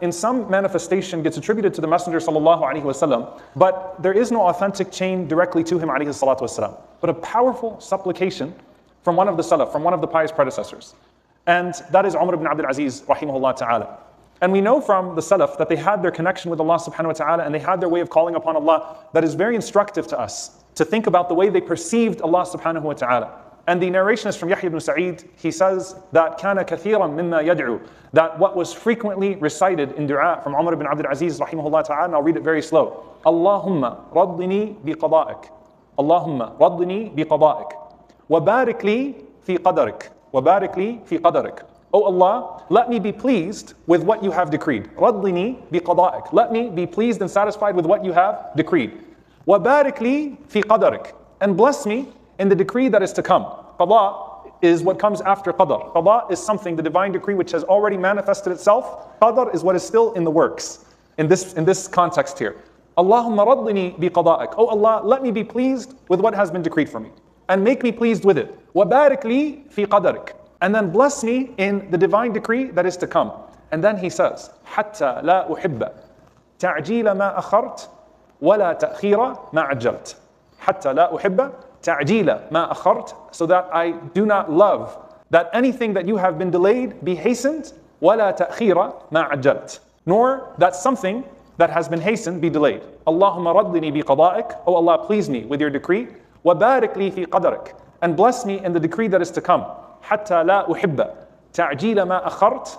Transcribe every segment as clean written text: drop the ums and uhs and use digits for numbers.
in some manifestation gets attributed to the Messenger sallallahu alaihi wasallam, but there is no authentic chain directly to him alayhi salatu wasallam. But a powerful supplication from one of the Salaf, from one of the pious predecessors. And that is Umar ibn Abdul Aziz rahimahullah ta'ala. And we know from the Salaf that they had their connection with Allah subhanahu wa ta'ala, and they had their way of calling upon Allah that is very instructive to us, to think about the way they perceived Allah subhanahu wa ta'ala. And the narration is from Yahya ibn Sa'id. He says that كَانَ كَثِيرًا مِمَّا يَدْعُو, that what was frequently recited in dua from Umar ibn Abdul Aziz rahimahullah ta'ala, and I'll read it very slow. Allahumma raddini biqada'ik. Allahumma raddini biqada'ik. وَبَارِكْ لِي فِي قَدَرِكَ. وَبَارِكْ لِي فِي قَدَرِكَ. Oh Allah, let me be pleased with what you have decreed. Raddini biqada'ik. Let me be pleased and satisfied with what you have decreed. وَبَارِكْ لِي فِي قَدَرِكَ. And bless me in the decree that is to come. Qada is what comes after qadar. Qada is something, the divine decree, which has already manifested itself. Qadar is what is still in the works. In this context here. Allahumma raddini biqada'ik. Oh Allah, let me be pleased with what has been decreed for me. And make me pleased with it. وَبَارِكْ لِي فِي قَدَرِكَ. And then bless me in the divine decree that is to come. And then he says, حَتَّى لَا أُحِبَّ تَعْجِيلَ مَا أَخَرْتَ وَلَا تَأْخِيرَ مَا عَجَّلْتَ. حَتَّى لَا أُحِبَّ تَعْجِيلَ مَا أَخَرْتَ. So that I do not love that anything that you have been delayed be hastened. وَلَا تَأْخِيرَ مَا عَجَّلْتَ. Nor that something that has been hastened be delayed. Allahumma raddini biqada'ik. Oh Allah, please me with your decree. وَبَارِكْ لِي فِي قَدَرِكَ. And bless me in the decree that is to come. حَتَّى لَا أُحِبَّ تَعْجِيلَ مَا أَخَرْتَ.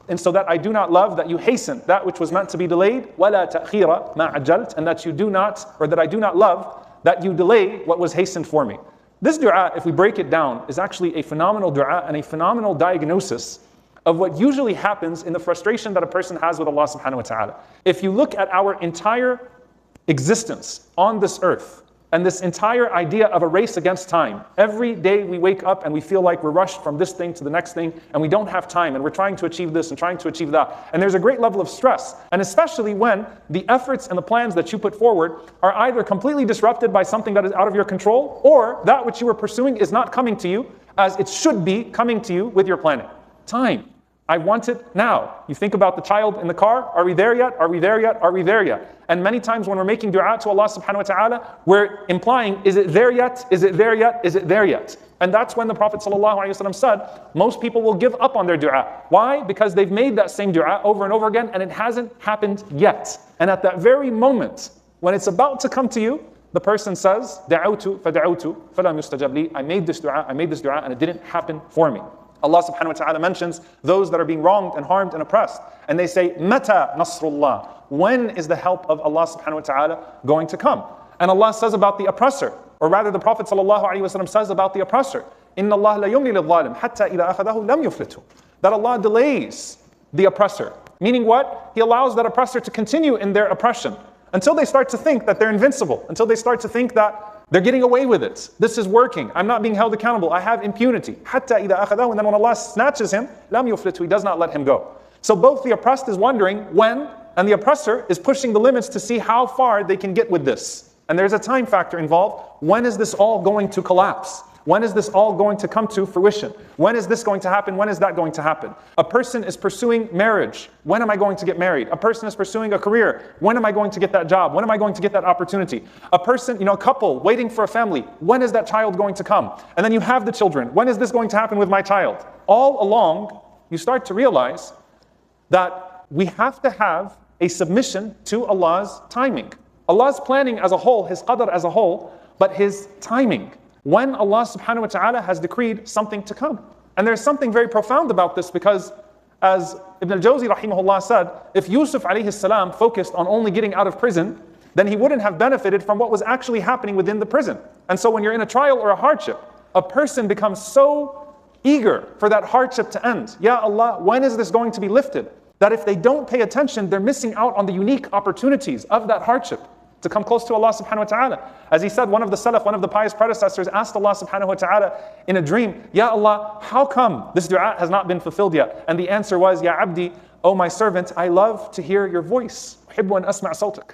And so that I do not love that you hasten that which was meant to be delayed. وَلَا تَأْخِيرَ مَا عَجَّلْتَ. And that you do not, or that I do not love that you delay what was hastened for me. This dua, if we break it down, is actually a phenomenal dua and a phenomenal diagnosis of what usually happens in the frustration that a person has with Allah subhanahu wa ta'ala. If you look at our entire existence on this earth, and this entire idea of a race against time. Every day we wake up and we feel like we're rushed from this thing to the next thing, and we don't have time, and we're trying to achieve this and trying to achieve that. And there's a great level of stress, and especially when the efforts and the plans that you put forward are either completely disrupted by something that is out of your control, or that which you were pursuing is not coming to you as it should be coming to you with your planning. Time. I want it now. You think about the child in the car. Are we there yet? Are we there yet? Are we there yet? And many times when we're making dua to Allah subhanahu wa ta'ala, we're implying, is it there yet? Is it there yet? Is it there yet? And that's when the Prophet sallallahu alaihi wasallam said, most people will give up on their dua. Why? Because they've made that same dua over and over again and it hasn't happened yet. And at that very moment, when it's about to come to you, the person says, دعوت فدعوت فلم يستجب لي. I made this dua and it didn't happen for me. Allah subhanahu wa ta'ala mentions those that are being wronged and harmed and oppressed. And they say, Mata Nasrullah. When is the help of Allah subhanahu wa ta'ala going to come? And Allah says about the oppressor, or rather the Prophet sallallahu alaihi wasallam says about the oppressor, Inna Allah la yumli lil-zalim hatta idha akhadahu lam yuflitu. That Allah delays the oppressor. Meaning what? He allows that oppressor to continue in their oppression until they start to think that they're invincible, until they start to think that they're getting away with it. This is working. I'm not being held accountable. I have impunity. حَتَّى إِذَا أَخَذَهُ. And then when Allah snatches him, لَمْ يُفْلِتْهُ. He does not let him go. So both the oppressed is wondering when, and the oppressor is pushing the limits to see how far they can get with this. And there's a time factor involved. When is this all going to collapse? When is this all going to come to fruition? When is this going to happen? When is that going to happen? A person is pursuing marriage. When am I going to get married? A person is pursuing a career. When am I going to get that job? When am I going to get that opportunity? A person, a couple waiting for a family. When is that child going to come? And then you have the children. When is this going to happen with my child? All along, you start to realize that we have to have a submission to Allah's timing. Allah's planning as a whole, His qadr as a whole, but His timing. When Allah subhanahu wa ta'ala has decreed something to come. And there's something very profound about this, because as Ibn al-Jawzi rahimahullah said, if Yusuf alayhi salam focused on only getting out of prison, then he wouldn't have benefited from what was actually happening within the prison. And so when you're in a trial or a hardship, a person becomes so eager for that hardship to end. Ya Allah, when is this going to be lifted? That if they don't pay attention, they're missing out on the unique opportunities of that hardship to come close to Allah subhanahu wa ta'ala. As he said, one of the Salaf, one of the pious predecessors asked Allah subhanahu wa ta'ala in a dream, Ya Allah, how come this dua has not been fulfilled yet? And the answer was, Ya Abdi, O my servant, I love to hear your voice. أحب أن أسمع صوتك.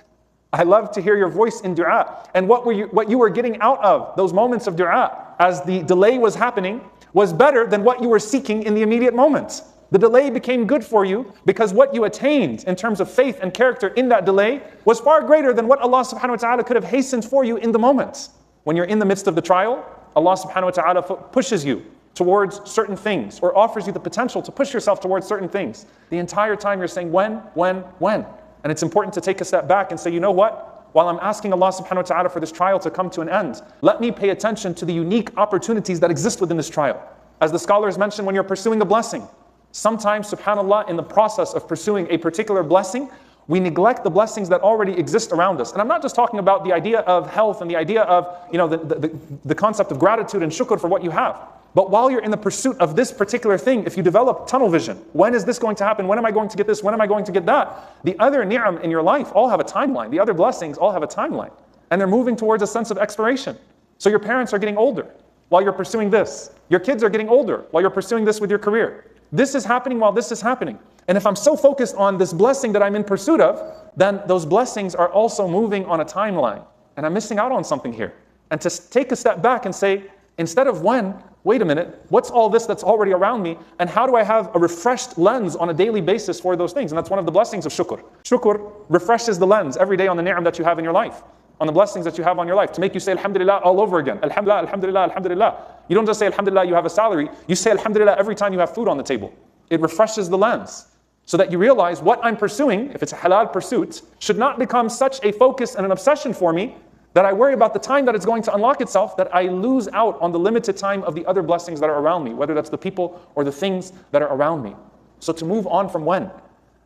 I love to hear your voice in dua. And what you were getting out of those moments of dua as the delay was happening was better than what you were seeking in the immediate moment. The delay became good for you because what you attained in terms of faith and character in that delay was far greater than what Allah subhanahu wa ta'ala could have hastened for you in the moment. When you're in the midst of the trial, Allah subhanahu wa ta'ala pushes you towards certain things or offers you the potential to push yourself towards certain things. The entire time you're saying when? And it's important to take a step back and say, you know what? While I'm asking Allah subhanahu wa ta'ala for this trial to come to an end, let me pay attention to the unique opportunities that exist within this trial. As the scholars mention, when you're pursuing a blessing, sometimes, subhanAllah, in the process of pursuing a particular blessing, we neglect the blessings that already exist around us. And I'm not just talking about the idea of health and the idea of, the concept of gratitude and shukr for what you have. But while you're in the pursuit of this particular thing, if you develop tunnel vision, when is this going to happen? When am I going to get this? When am I going to get that? The other ni'am in your life all have a timeline. The other blessings all have a timeline. And they're moving towards a sense of expiration. So your parents are getting older while you're pursuing this. Your kids are getting older while you're pursuing this with your career. This is happening while this is happening. And if I'm so focused on this blessing that I'm in pursuit of, then those blessings are also moving on a timeline. And I'm missing out on something here. And to take a step back and say, instead of when, wait a minute, what's all this that's already around me? And how do I have a refreshed lens on a daily basis for those things? And that's one of the blessings of shukr. Shukr refreshes the lens every day on the ni'am that you have in your life, on the blessings that you have on your life, to make you say alhamdulillah all over again. Alhamdulillah, alhamdulillah, alhamdulillah. You don't just say alhamdulillah you have a salary, you say alhamdulillah every time you have food on the table. It refreshes the lens so that you realize what I'm pursuing, if it's a halal pursuit, should not become such a focus and an obsession for me that I worry about the time that it's going to unlock itself, that I lose out on the limited time of the other blessings that are around me, whether that's the people or the things that are around me. So to move on from when,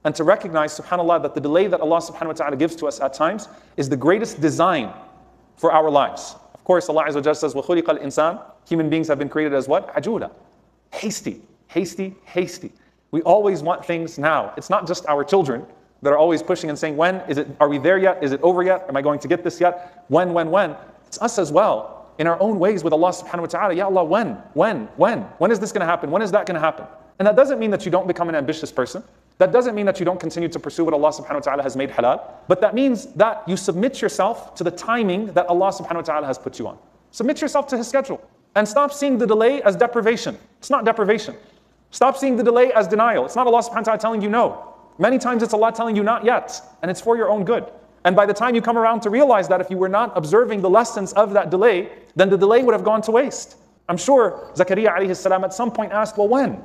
and to recognize, subhanAllah, that the delay that Allah subhanahu wa ta'ala gives to us at times is the greatest design for our lives. Of course, Allah Azza wa Jalla says, وَخُلِقَ الْإِنسَانِ Human beings have been created as what? عَجُولًا. Hasty. We always want things now. It's not just our children that are always pushing and saying, when? Are we there yet? Is it over yet? Am I going to get this yet? When? It's us as well, in our own ways with Allah subhanahu wa ta'ala. Ya Allah, when? When is this going to happen? When is that going to happen? And that doesn't mean that you don't become an ambitious person. That doesn't mean that you don't continue to pursue what Allah subhanahu wa ta'ala has made halal. But that means that you submit yourself to the timing that Allah subhanahu wa ta'ala has put you on. Submit yourself to His schedule. And stop seeing the delay as deprivation. It's not deprivation. Stop seeing the delay as denial. It's not Allah subhanahu wa ta'ala telling you no. Many times it's Allah telling you not yet, and it's for your own good. And by the time you come around to realize that if you were not observing the lessons of that delay, then the delay would have gone to waste. I'm sure Zakaria alayhi salam at some point asked, well, when?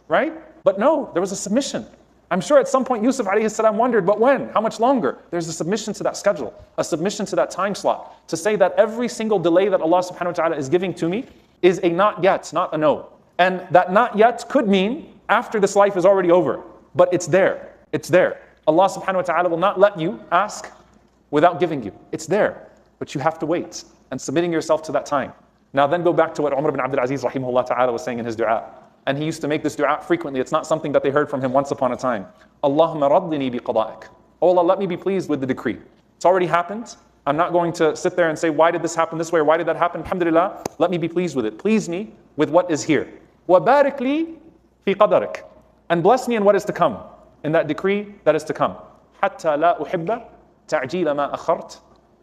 Right? But no, there was a submission. I'm sure at some point Yusuf alayhi salam wondered, but when? How much longer? There's a submission to that schedule, a submission to that time slot, to say that every single delay that Allah subhanahu wa ta'ala is giving to me is a not yet, not a no. And that not yet could mean after this life is already over, but it's there. It's there. Allah subhanahu wa ta'ala will not let you ask without giving you. It's there, but you have to wait and submitting yourself to that time. Now then go back to what Umar ibn Abdul Aziz rahimahullah ta'ala was saying in his dua. And he used to make this dua frequently. It's not something that they heard from him once upon a time. Allahumma raddini bi qada'ik. Oh Allah, let me be pleased with the decree. It's already happened. I'm not going to sit there and say, why did this happen this way, or why did that happen? Alhamdulillah, let me be pleased with it. Please me with what is here. Wa barik li fi qadarik. And bless me in what is to come, in that decree that is to come. Hatta la uhibba ta'jila ma akhart,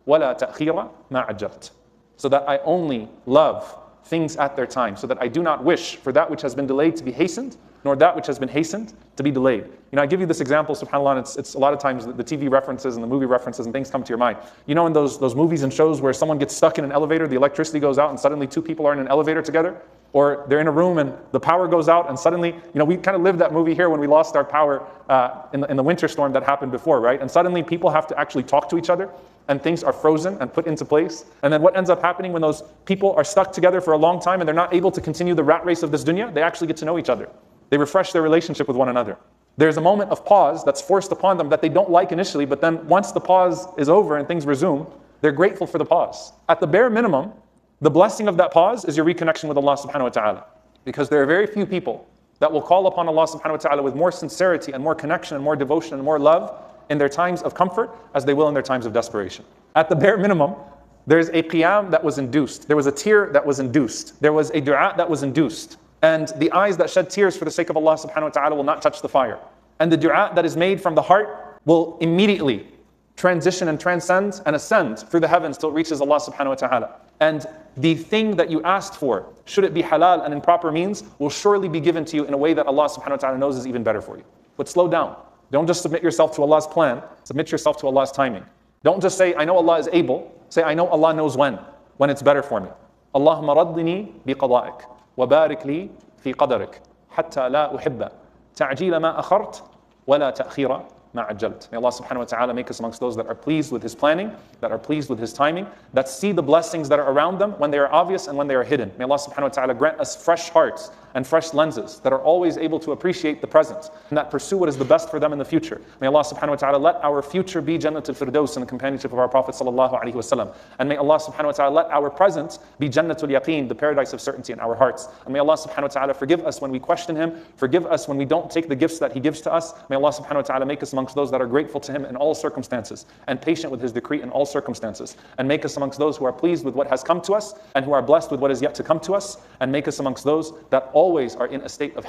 wa la ta'khira ma ajjalt. So that I only love things at their time, so that I do not wish for that which has been delayed to be hastened, nor that which has been hastened to be delayed. I give you this example, subhanAllah, and it's a lot of times the TV references and the movie references and things come to your mind. In those movies and shows where someone gets stuck in an elevator, the electricity goes out and suddenly two people are in an elevator together, or they're in a room and the power goes out and suddenly, we kind of lived that movie here when we lost our power in the winter storm that happened before, right? And suddenly people have to actually talk to each other, and things are frozen and put into place. And then what ends up happening when those people are stuck together for a long time and they're not able to continue the rat race of this dunya, they actually get to know each other. They refresh their relationship with one another. There's a moment of pause that's forced upon them that they don't like initially, but then once the pause is over and things resume, they're grateful for the pause. At the bare minimum, the blessing of that pause is your reconnection with Allah subhanahu wa ta'ala. Because there are very few people that will call upon Allah subhanahu wa ta'ala with more sincerity and more connection and more devotion and more love in their times of comfort as they will in their times of desperation. At the bare minimum, there's a qiyam that was induced. There was a tear that was induced. There was a dua that was induced. And the eyes that shed tears for the sake of Allah subhanahu wa ta'ala will not touch the fire. And the dua that is made from the heart will immediately transition and transcend and ascend through the heavens till it reaches Allah subhanahu wa ta'ala. And the thing that you asked for, should it be halal and in proper means, will surely be given to you in a way that Allah subhanahu wa ta'ala knows is even better for you. But slow down. Don't just submit yourself to Allah's plan, submit yourself to Allah's timing. Don't just say, I know Allah is able. Say, I know Allah knows when it's better for me. Allahumma raddini bi qada'ik, wa barik li fi qadarik, hatta la uhibba, ta'jila ma akhart, wa la ta'khira ma ajjalt. May Allah subhanahu wa ta'ala make us amongst those that are pleased with His planning, that are pleased with His timing, that see the blessings that are around them when they are obvious and when they are hidden. May Allah subhanahu wa ta'ala grant us fresh hearts and fresh lenses that are always able to appreciate the present and that pursue what is the best for them in the future. May Allah subhanahu wa ta'ala let our future be Jannat al-Firdaus in the companionship of our Prophet sallallahu alaihi wasallam. And may Allah subhanahu wa ta'ala let our present be Jannatul Yaqeen, the paradise of certainty in our hearts. And may Allah subhanahu wa ta'ala forgive us when we question Him, forgive us when we don't take the gifts that He gives to us. May Allah subhanahu wa ta'ala make us amongst those that are grateful to Him in all circumstances and patient with His decree in all circumstances. And make us amongst those who are pleased with what has come to us and who are blessed with what is yet to come to us. And make us amongst those that always are in a state of